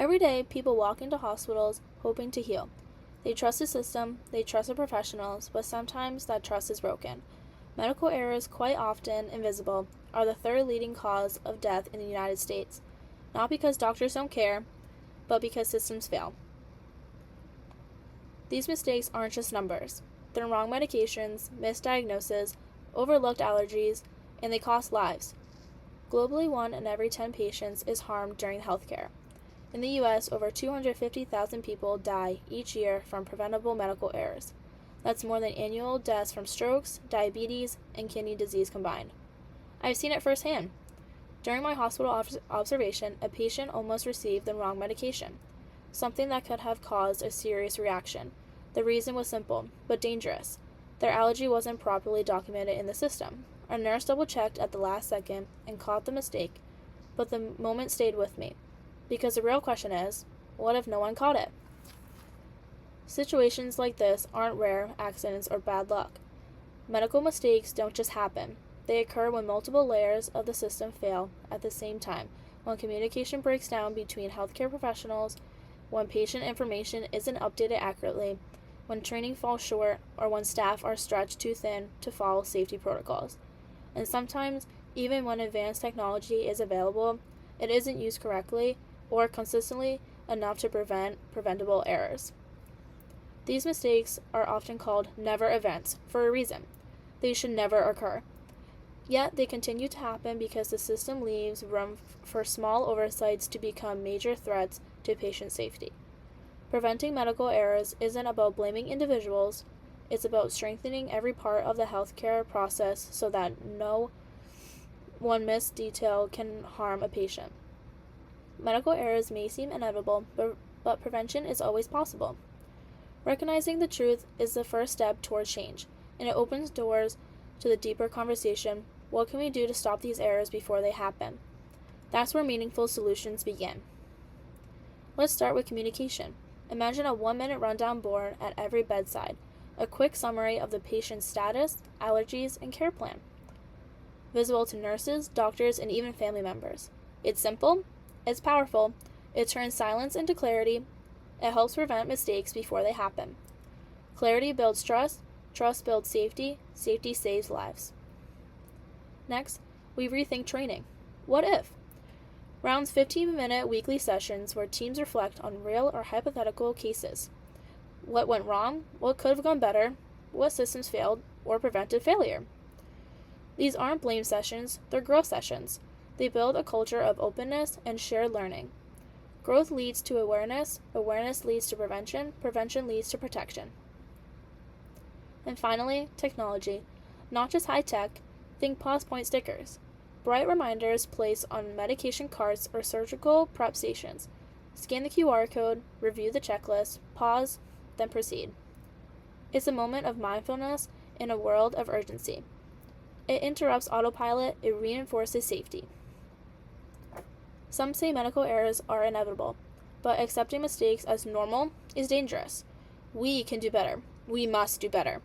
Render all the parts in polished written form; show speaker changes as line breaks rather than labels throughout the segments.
Every day, people walk into hospitals hoping to heal. They trust the system, they trust the professionals, but sometimes that trust is broken. Medical errors, quite often invisible, are the third leading cause of death in the United States. Not because doctors don't care, but because systems fail. These mistakes aren't just numbers. They're wrong medications, misdiagnoses, overlooked allergies, and they cost lives. Globally, 1 in every 10 patients is harmed during healthcare. In the U.S., over 250,000 people die each year from preventable medical errors. That's more than annual deaths from strokes, diabetes, and kidney disease combined. I've seen it firsthand. During my hospital observation, a patient almost received the wrong medication, something that could have caused a serious reaction. The reason was simple, but dangerous. Their allergy wasn't properly documented in the system. Our nurse double-checked at the last second and caught the mistake, but the moment stayed with me. Because the real question is, what if no one caught it? Situations like this aren't rare accidents or bad luck. Medical mistakes don't just happen. They occur when multiple layers of the system fail at the same time, when communication breaks down between healthcare professionals, when patient information isn't updated accurately, when training falls short, or when staff are stretched too thin to follow safety protocols. And sometimes, even when advanced technology is available, it isn't used correctly or consistently enough to prevent preventable errors. These mistakes are often called never events for a reason. They should never occur. Yet they continue to happen because the system leaves room for small oversights to become major threats to patient safety. Preventing medical errors isn't about blaming individuals, it's about strengthening every part of the healthcare process so that no one missed detail can harm a patient. Medical errors may seem inevitable, but prevention is always possible. Recognizing the truth is the first step towards change, and it opens doors to the deeper conversation: what can we do to stop these errors before they happen? That's where meaningful solutions begin. Let's start with communication. Imagine a 1-minute rundown board at every bedside, a quick summary of the patient's status, allergies, and care plan. Visible to nurses, doctors, and even family members. It's simple, it's powerful, it turns silence into clarity, it helps prevent mistakes before they happen. Clarity builds trust, trust builds safety, safety saves lives. Next, we rethink training. What if? Rounds 15-minute weekly sessions where teams reflect on real or hypothetical cases. What went wrong? What could have gone better? What systems failed or prevented failure? These aren't blame sessions, they're growth sessions. They build a culture of openness and shared learning. Growth leads to awareness, awareness leads to prevention, prevention leads to protection. And finally, technology. Not just high-tech, think pause point stickers. Bright reminders placed on medication carts or surgical prep stations. Scan the QR code, review the checklist, pause, then proceed. It's a moment of mindfulness in a world of urgency. It interrupts autopilot, it reinforces safety. Some say medical errors are inevitable, but accepting mistakes as normal is dangerous. We can do better. We must do better.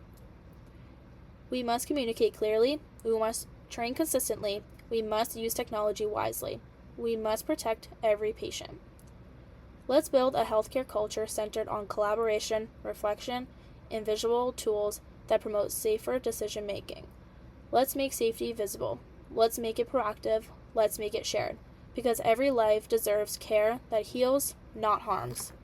We must communicate clearly, we must train consistently, we must use technology wisely. We must protect every patient. Let's build a healthcare culture centered on collaboration, reflection, and visual tools that promote safer decision making. Let's make safety visible. Let's make it proactive. Let's make it shared. Because every life deserves care that heals, not harms.